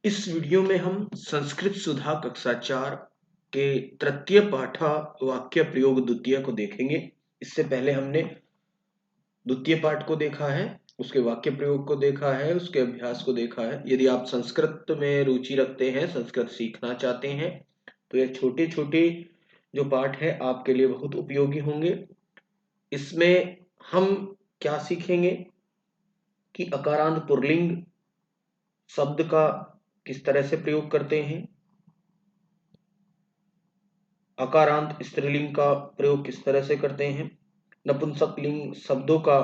इस वीडियो में हम संस्कृत सुधा कक्षा 4 के तृतीय पाठा वाक्य प्रयोग द्वितीय को देखेंगे। इससे पहले हमने द्वितीय पाठ को देखा है, उसके वाक्य प्रयोग को देखा है, उसके अभ्यास को देखा है। यदि आप संस्कृत में रुचि रखते हैं, संस्कृत सीखना चाहते हैं, तो ये छोटे छोटे जो पाठ है आपके लिए बहुत उपयोगी होंगे। इसमें हम क्या सीखेंगे कि अकारांत पुल्लिंग शब्द का किस तरह से प्रयोग करते हैं, अकारांत स्त्रीलिंग का प्रयोग किस तरह से करते हैं, नपुंसकलिंग शब्दों का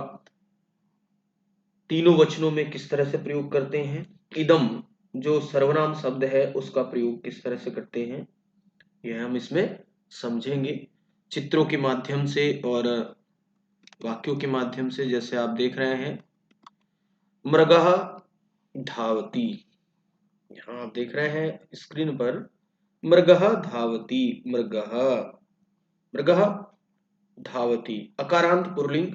तीनों वचनों में किस तरह से प्रयोग करते हैं, इदम जो सर्वनाम शब्द है उसका प्रयोग किस तरह से करते हैं, यह हम इसमें समझेंगे चित्रों के माध्यम से और वाक्यों के माध्यम से। जैसे आप देख रहे हैं, मृगः धावति, यहाँ आप देख रहे हैं स्क्रीन पर मृगः धावति, मृगः मृगः धावति अकारांत पुल्लिंग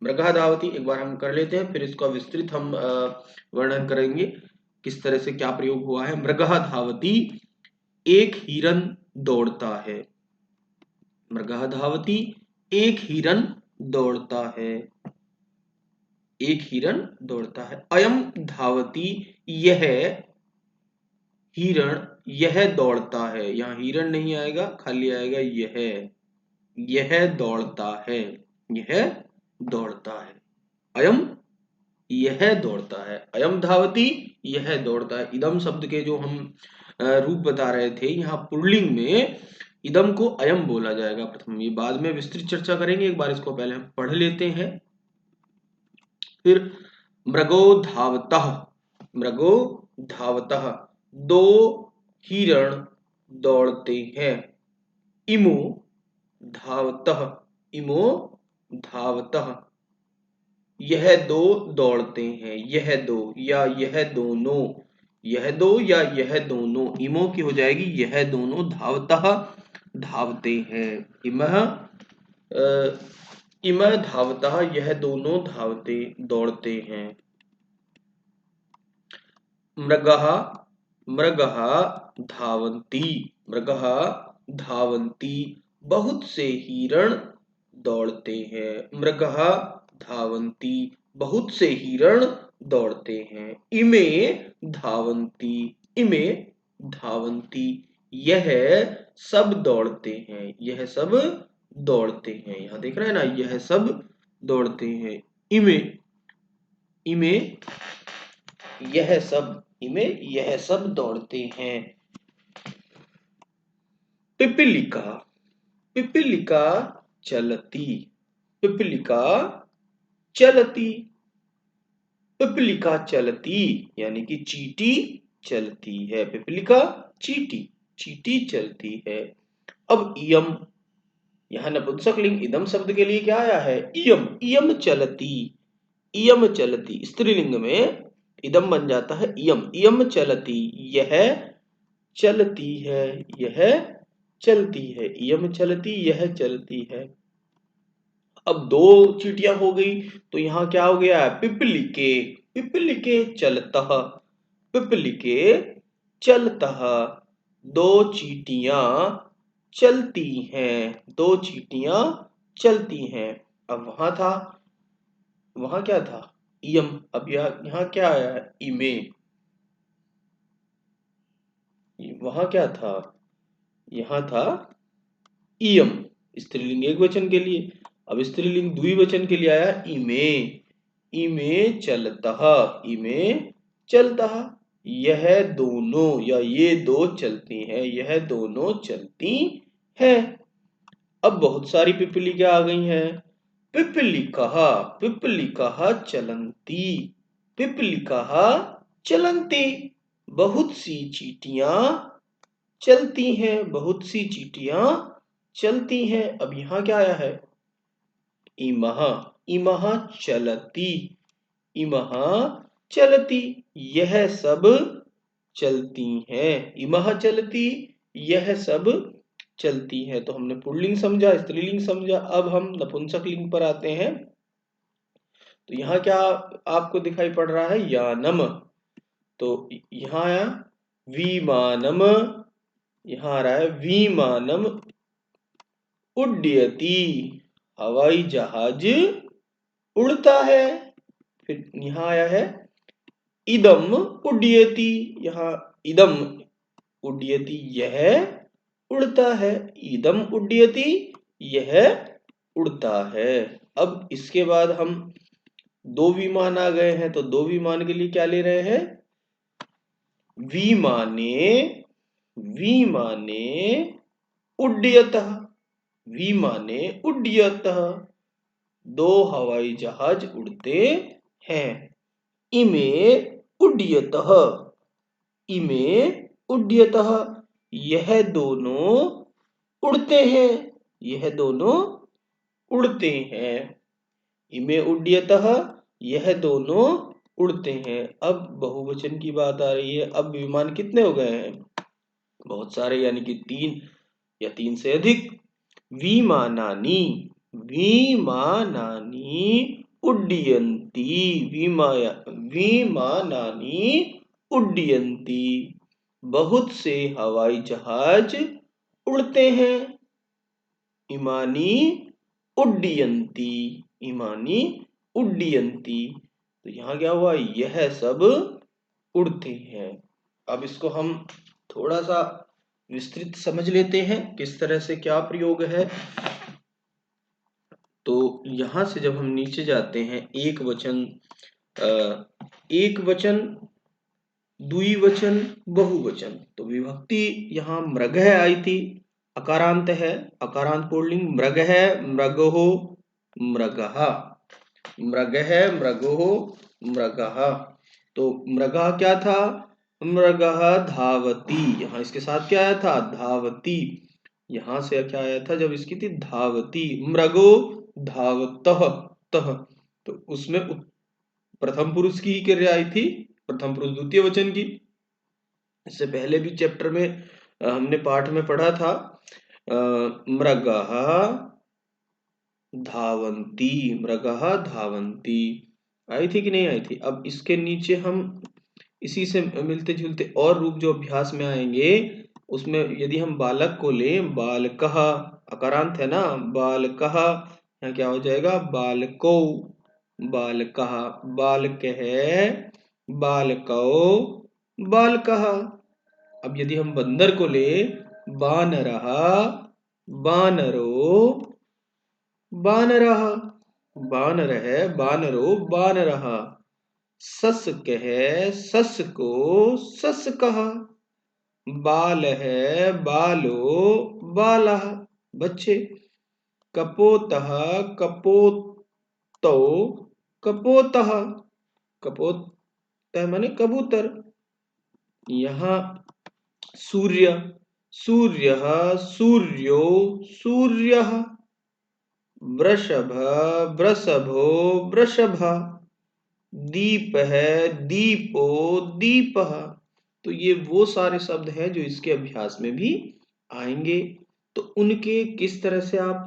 मृगः धावति। एक बार हम कर लेते हैं, फिर इसका विस्तृत हम वर्णन करेंगे किस तरह से क्या प्रयोग हुआ है। मृगः धावति, एक हिरन दौड़ता है। मृगः धावति, एक हिरन दौड़ता है, एक हिरन दौड़ता है। अयम धावति, यह हिरण, यह दौड़ता है। यहाँ हिरण नहीं आएगा, खाली आएगा यह दौड़ता है, यह दौड़ता है। अयम, यह दौड़ता है। अयम धावति, यह दौड़ता है। इदम शब्द के जो हम रूप बता रहे थे, यहाँ पुल्लिंग में इदम को अयम बोला जाएगा प्रथम। ये बाद में विस्तृत चर्चा करेंगे, एक बार इसको पहले हम पढ़ लेते हैं। फिर मृगो धावतः, मृगो धावतः, दो हिरण दौड़ते हैं। इमो धावतः, इमो धावतः, यह दो दौड़ते हैं। यह दो या यह दोनों, यह दो या यह दोनों, इमो की हो जाएगी यह दोनों, धावतः धावते हैं। इमः इमः धावतः, यह दोनों धावते दौड़ते हैं। मृगः मृगः धावन्ति, मृगः धावन्ति, बहुत से हिरण दौड़ते हैं। मृगः धावन्ति, बहुत से हिरण दौड़ते हैं। इमे धावन्ति, इमे धावन्ति, यह सब दौड़ते हैं, यह सब दौड़ते हैं। यहाँ देख रहे हैं ना, यह सब दौड़ते हैं। इमे, इमे यह सब, इमे यह सब दौड़ते हैं। पिपीलिका, पिपीलिका चलती, पिपीलिका चलती, पिपीलिका चलती, यानी कि चींटी चलती है। पिपीलिका चींटी, चींटी चलती है। अब इयम, यहाँ नपुंसकलिंग इदम शब्द के लिए क्या आया है, इयम, इयम चलती, इयम चलती। स्त्रीलिंग में इदम बन जाता है इयम, इयम चलती, यह चलती है, यह चलती है। इयम चलती, यह चलती है। अब दो चींटियां हो गई, तो यहाँ क्या हो गया, पिपलिके, पिपलिके चलतः, पिपलिके चलतः, दो चींटियां चलती हैं, दो चींटियां चलती हैं। अब वहां क्या था, इयम। अब यहाँ क्या आया है, इमे। वहां क्या था, यहाँ था इयम, स्त्रीलिंग एक वचन के लिए। अब स्त्रीलिंग द्विवचन के लिए आया इमे, इमे चलतः, इमे चलतः, यह दोनों या ये दो चलती हैं, यह दोनों चलती हैं। अब बहुत सारी पिपलिकां आ गई हैं। पिपलिकाः, पिपलिकाः चलन्ति, पिपलिकाः चलन्ति, बहुत सी चींटियां चलती हैं, बहुत सी चींटियां चलती हैं। अब यहाँ क्या आया है, इमः, इमः चलति, इमः चलति, यह सब चलती हैं। इमः चलति, यह सब चलती है। तो हमने पुल्लिंग समझा, स्त्रीलिंग समझा। अब हम नपुंसकलिंग पर आते हैं। तो यहाँ क्या आपको दिखाई पड़ रहा है, यानम। तो यहाँ आया विमानम, यहां आ रहा है विमानम उड्डयति, हवाई जहाज उड़ता है। फिर यहां आया है इदम उड्डयति, यहां इदम उड्डयति यह उड़ता है, इदम उड्डयति यह उड़ता है। अब इसके बाद हम दो विमान आ गए हैं, तो दो विमान के लिए क्या ले रहे हैं? विमाने, विमाने उड्डयतः, विमाने उड्डयतः, दो हवाई जहाज उड़ते हैं। इमे उड्डयतः, इमे उड्डयतः, यह दोनों उड़ते हैं, यह दोनों उड़ते हैं। इमे उड्डयतः, यह दोनों उड़ते हैं। अब बहुवचन की बात आ रही है। अब विमान कितने हो गए हैं? बहुत सारे, यानी कि 3 या 3 से अधिक। विमानानि, विमानानि उड्डयन्ति, विमानानि उड्डयन्ति, बहुत से हवाई जहाज उड़ते हैं। इमानी उड्डयन्ति, इमानी उड्डयन्ति, तो यहां क्या हुआ? यह सब उड़ते हैं। अब इसको हम थोड़ा सा विस्तृत समझ लेते हैं, किस तरह से क्या प्रयोग है। तो यहां से जब हम नीचे जाते हैं, एक वचन, एक वचन, द्विवचन, बहुवचन, तो विभक्ति यहाँ मृग आई थी, अकारांत है, अकारांत पुल्लिंग मृग है, मृगो मृगः, मृग है, मृगो मृगः। तो मृगः क्या था? मृगः धावती, यहाँ इसके साथ क्या आया था? धावती। यहां से क्या आया था जब इसकी थी? धावती। मृगो धावतः, तः, तो उसमें प्रथम पुरुष की क्रिया आई थी, प्रथम पुरुष द्वितीय वचन की। इससे पहले भी चैप्टर में हमने पाठ में पढ़ा था, मृगः धावन्ति, मृगः धावन्ति, आई थी कि नहीं आई थी? अब इसके नीचे हम इसी से मिलते जुलते और रूप जो अभ्यास में आएंगे, उसमें यदि हम बालक को लें, बालकः, अकारांत है ना, बालकः, यहाँ क्या हो जाएगा? बालको, बालकः, बालकः, बालकौ, बालकः। अब यदि हम बंदर को ले, बानरः, बानरो, बानरः, बानर है, बानरो, बानरः। सस्क है, सस्को, सस्कः। बाल है, बालो, बालः, बच्चे। कपोतः, कपोतौ, कपोतः, कपोत माने कबूतर। यहाँ सूर्य, सूर्यः, सूर्यो, सूर्यः। वृषभ, वृषभो, वृषभः। दीप है, दीपो, दीपः। तो ये वो सारे शब्द हैं जो इसके अभ्यास में भी आएंगे। तो उनके किस तरह से आप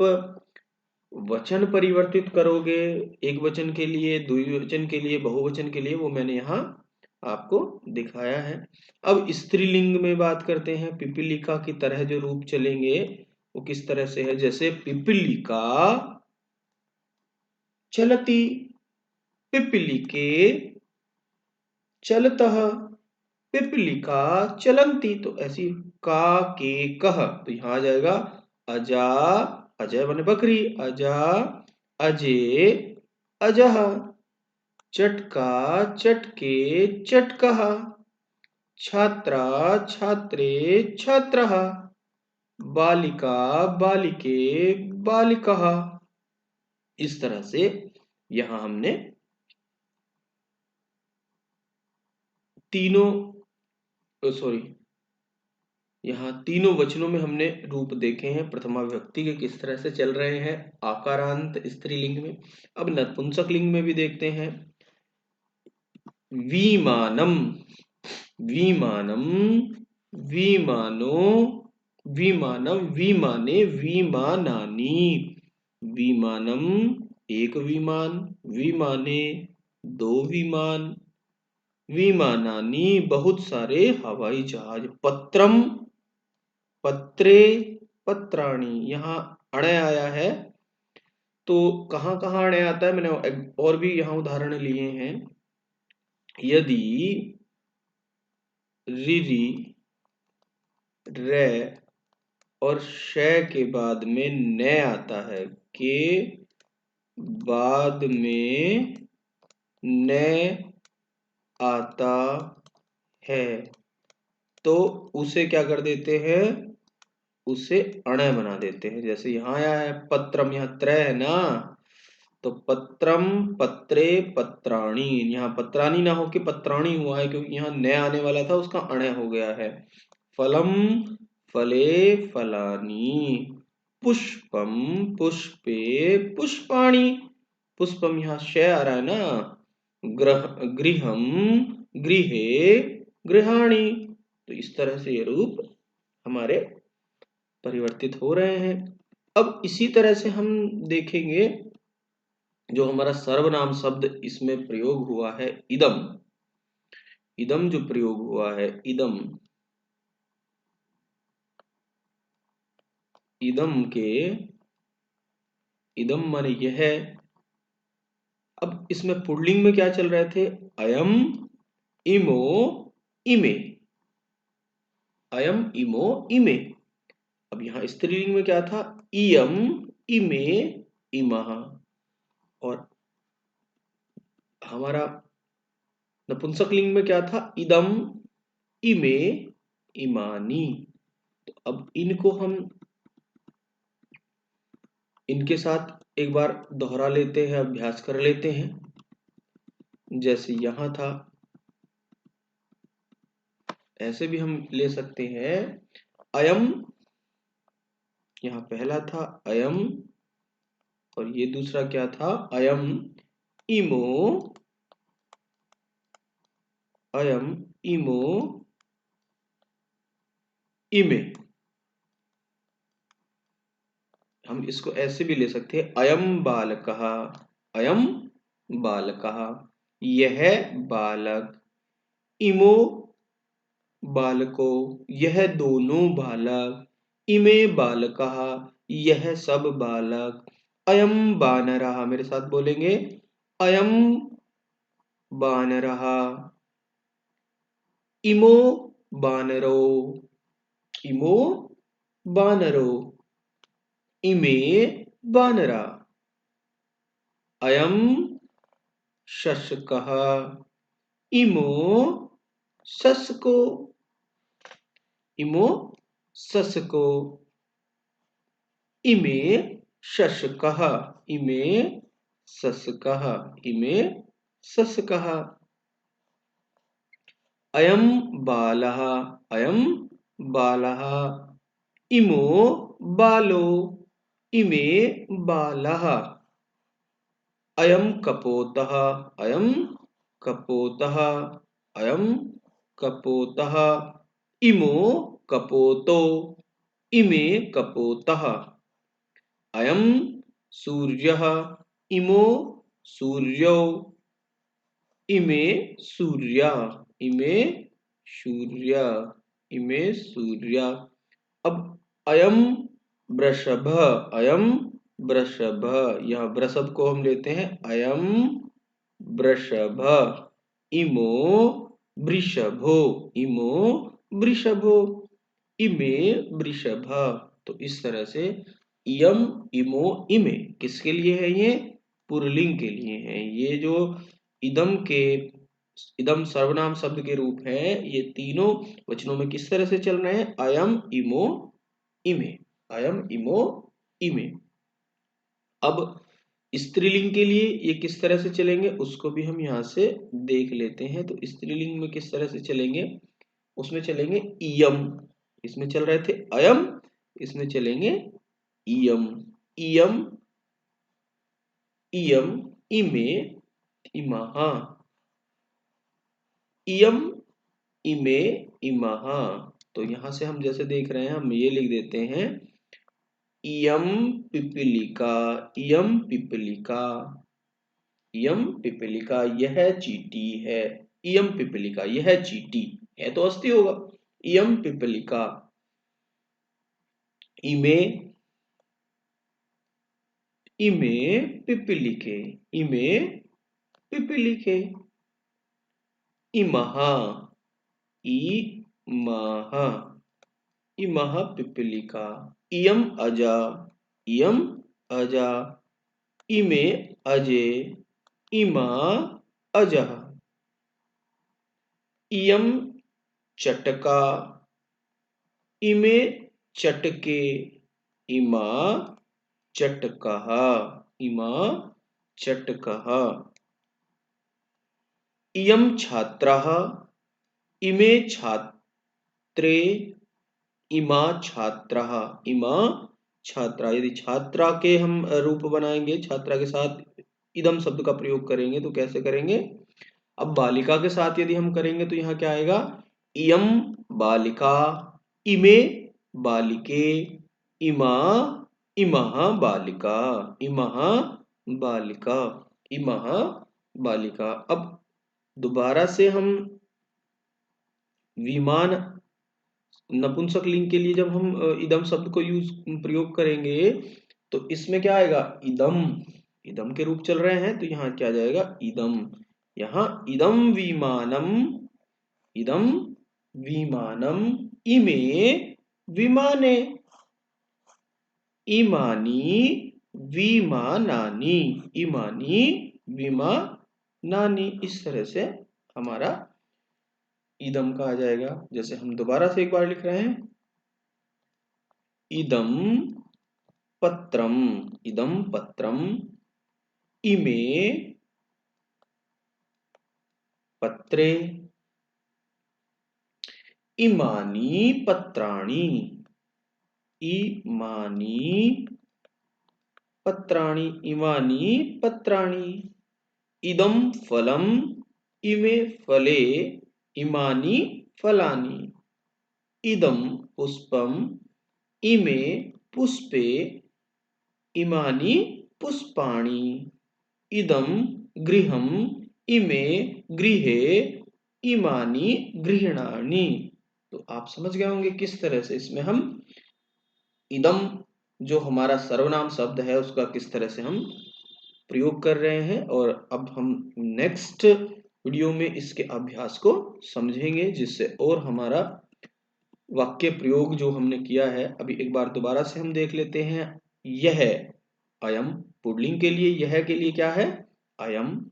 वचन परिवर्तित करोगे, एक वचन के लिए, द्विवचन के लिए, बहुवचन के लिए, वो मैंने यहाँ आपको दिखाया है। अब स्त्रीलिंग में बात करते हैं। पिपीलिका की तरह जो रूप चलेंगे वो किस तरह से है? जैसे पिपीलिका चलती, पिपीलिके चलतः, पिपीलिका चलंती, तो ऐसी का के कह, तो यहां आ जाएगा अजा, अजय बने बकरी, अजा, अजे, अजह। चटका, चटके, चटकह। छात्रा, छात्रे, छात्रः। बालिका, बालिके, बालिकः। इस तरह से यहां हमने तीनों, सॉरी, यहाँ तीनों वचनों में हमने रूप देखे हैं, प्रथमा विभक्ति के किस तरह से चल रहे हैं आकारांत स्त्रीलिंग में। अब नपुंसक लिंग में भी देखते हैं। विमानम, विमानम, विमानो, विमानम, विमाने, विमानानि। विमानम एक विमान, विमाने दो विमान, विमानानि बहुत सारे हवाई जहाज। पत्रम, पत्रे, पत्राणि, यहाँ अणे आया है। तो कहाँ कहाँ अणे आता है, मैंने और भी यहाँ उदाहरण लिए हैं। यदि रिरी, रे और श के बाद में न आता है, के बाद में न आता है, तो उसे क्या कर देते हैं, उसे अणे बना देते हैं। जैसे यहाँ आया है पत्रम, यहाँ त्र है ना, तो पत्रम, पत्रे, पत्राणी, यहाँ पत्राणी ना होके पत्राणी हुआ है क्योंकि यहाँ न आने वाला था, उसका अणे हो गया है। फलम, फले, फलानी, पुष्पम, पुष्पे, पुष्पाणि। पुष्पम यहाँ श आ रहा है ना, गृहम, गृहे, गृहाणि। तो इस तरह से ये रूप हमारे परिवर्तित हो रहे हैं। अब इसी तरह से हम देखेंगे जो हमारा सर्वनाम शब्द इसमें प्रयोग हुआ है, इदम। इदम जो प्रयोग हुआ है, इदम, इदम के, इदम माने यह। अब इसमें पुल्लिंग में क्या चल रहे थे, अयम, इमो, इमे, अयम, इमो, इमे। अब यहाँ स्त्रीलिंग में क्या था, इयम, इमे, इमः। और हमारा नपुंसक लिंग में क्या था, इदम, इमे, इमानी। तो अब इनको हम इनके साथ एक बार दोहरा लेते हैं, अभ्यास कर लेते हैं। जैसे यहां था, ऐसे भी हम ले सकते हैं। अयम, यहां पहला था अयम, और ये दूसरा क्या था, अयम, इमो, अयम, इमो, इमे। हम इसको ऐसे भी ले सकते हैं, अयम बालकः, अयम बालकः, यह बालक, इमो बालको, यह दोनों बालक, इमे बालकः, यह सब बालक, अयम बानरः, मेरे साथ बोलेंगे, अयम बानरः, इमो बानरो, इमो बानरो, इमे बानरा, अयम शशकः, इमो शशको, इमो शशको, इमे शशकः, इमे शशकः, इमे शशकः, अयम बालः, अयम बालः, इमो बालो, इमे बालः, अयम कपोतः, अयम कपोतः, अयम कपोतः, इमो कपोतो, इमे कपोतः, अयम सूर्यः, इमो सूर्यौ, इमे सूर्या, इमे सूर्या, इमे सूर्या। अब अयम वृषभ, अयम वृषभ, यह वृषभ को हम लेते हैं, अयम वृषभ, इमो वृषभो, इमो वृषभो, इमे वृषभ। तो इस तरह से इयम, इमो, इमे किसके लिए है, ये पुल्लिंग के लिए है। ये जो इदम के, इदम सर्वनाम शब्द के रूप हैं, ये तीनों वचनों में किस तरह से चल रहे हैं, अयम, इमो, इमे, अयम, इमो, इमे। अब स्त्रीलिंग के लिए ये किस तरह से चलेंगे, उसको भी हम यहाँ से देख लेते हैं। तो स्त्रीलिंग में किस तरह से चलेंगे, उसमें चलेंगे इयम, इसमें चल रहे थे अयम, इसमें चलेंगे इयम, इयम, इयम, इमे, इमः, इयम, इमे, इमः। तो यहां से हम जैसे देख रहे हैं, हम ये लिख देते हैं, इयम पिपीलिका, इयम पिपीलिका, इयम पिपीलिका, यह चींटी है। इयम पिपलिका, यह चींटी है तो अस्थि होगा। इयम पिपलिका, इमे, इमे पिपलिके, इमे पिपलिके। इमह, इमह, इमह पिपलिका। इयम अजा, इयम अजा। इमे अजे, इमा अजः। इयम चटका, इमे चटके। इमा चटकः, इमा चटकः। इयम छात्रः, इमे छात्रे। इमा छात्रः, इमा छात्रा। यदि छात्रा के हम रूप बनाएंगे, छात्रा के साथ इदम शब्द का प्रयोग करेंगे तो कैसे करेंगे? अब बालिका के साथ यदि हम करेंगे तो यहाँ क्या आएगा? इयम बालिका, इमे बालिके, इमा, इमः बालिका, इमः बालिका, इमः बालिका। अब दोबारा से हम विमान नपुंसक लिंग के लिए जब हम इदम शब्द को प्रयोग करेंगे तो इसमें क्या आएगा? इदम, इदम के रूप चल रहे हैं तो यहाँ क्या जाएगा? इदम। यहाँ इदम विमानम, इदम विमानम, इमे विमाने, इमानी विमानानि, इमानी विमानानि। इस तरह से हमारा इदम का आ जाएगा। जैसे हम दोबारा से एक बार लिख रहे हैं, इदम पत्रम, इदम पत्रम, इमे पत्रे, इमानी पत्राणि, इमानी पत्राणि, इमानी पत्राणि। इदम फलम, इमे फले, इमानी फलानि। इदम पुष्पम, इमे पुष्पे, इमानी पुष्पाणि। इदम गृहम, इमे गृहे, इमानी गृहणानि। तो आप समझ गए होंगे किस तरह से इसमें हम इदम जो हमारा सर्वनाम शब्द है उसका किस तरह से हम प्रयोग कर रहे हैं। और अब हम नेक्स्ट वीडियो में इसके अभ्यास को समझेंगे, जिससे और हमारा वाक्य प्रयोग जो हमने किया है अभी एक बार दोबारा से हम देख लेते हैं। यह, अयम पुल्लिंग के लिए, यह के लिए क्या है? अयम।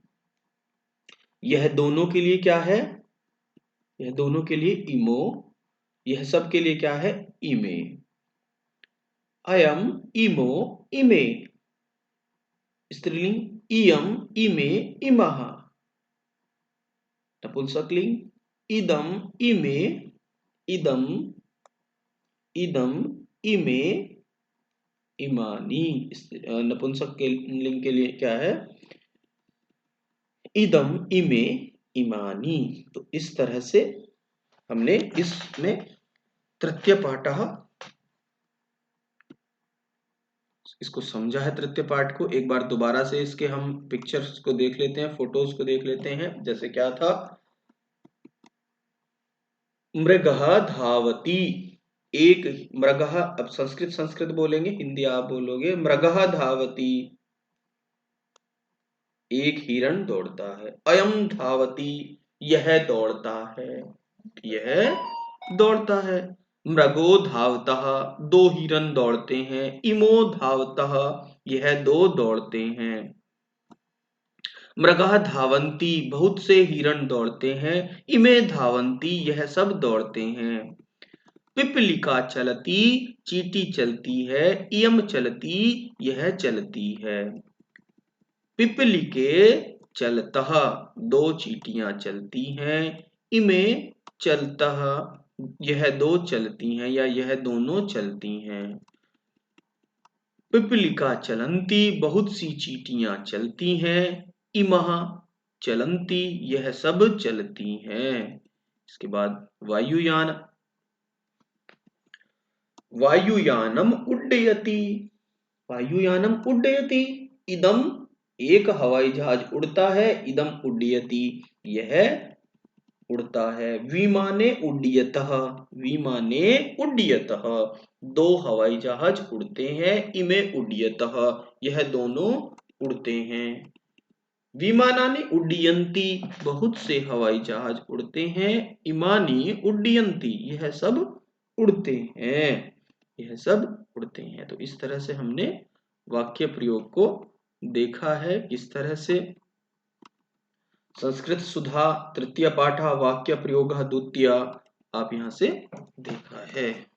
यह दोनों के लिए क्या है? यह दोनों के लिए इमो। यह सब के लिए क्या है? इमे। अयम, इमो, इमे। स्त्रीलिंग इयम, इमे, इमः। नपुंसकलिंग इदम, इमे, इदम, इदम, इमे, इमानी। नपुंसक के लिंग के लिए क्या है? इदम, इमे, इमानी। तो इस तरह से हमने इसमें तृतीय पाठः इसको समझा है। तृतीय पाठ को एक बार दोबारा से इसके हम पिक्चर्स को देख लेते हैं, फोटोज को देख लेते हैं। जैसे क्या था? मृगः धावति, एक मृगः, अब संस्कृत बोलेंगे, हिंदी आप बोलोगे। मृगः धावति, एक हिरण दौड़ता है। अयम धावति, यह दौड़ता है, यह दौड़ता है। मृगो धावतः, दो हिरण दौड़ते हैं। इमो धावतः, यह दो दौड़ते हैं। मृगः धावन्ति, बहुत से हिरण दौड़ते हैं। इमे धावन्ति, यह सब दौड़ते हैं। पिपलिका चलती, चींटी चलती है। इयम चलती, यह चलती है। पिपलिके चलतः, दो चींटियां चलती हैं। इमे चलतः, यह दो चलती हैं या यह दोनों चलती हैं। पिपलिका चलन्ति, बहुत सी चींटियां चलती हैं। इमः चलन्ति, यह सब चलती हैं। इसके बाद वायुयान, वायुयानम उड्डयति, वायुयानम उड्डयति। इदम, एक हवाई जहाज उड़ता है। इदम उड्डयति, यह उड़ता है। विमाने उड्डयतः, विमाने उड्डयतः, दो हवाई जहाज उड़ते हैं। इमे उड्डयतः, यह दोनों उड़ते हैं। विमानानि उड्डयन्ति, बहुत से हवाई जहाज उड़ते हैं। इमानी उड्डयन्ति, यह सब उड़ते हैं, यह सब उड़ते हैं। तो इस तरह से हमने वाक्य प्रयोग को देखा है, किस तरह से संस्कृत सुधा तृतीय पाठ वाक्य प्रयोग द्वितीय आप यहां से देखा है।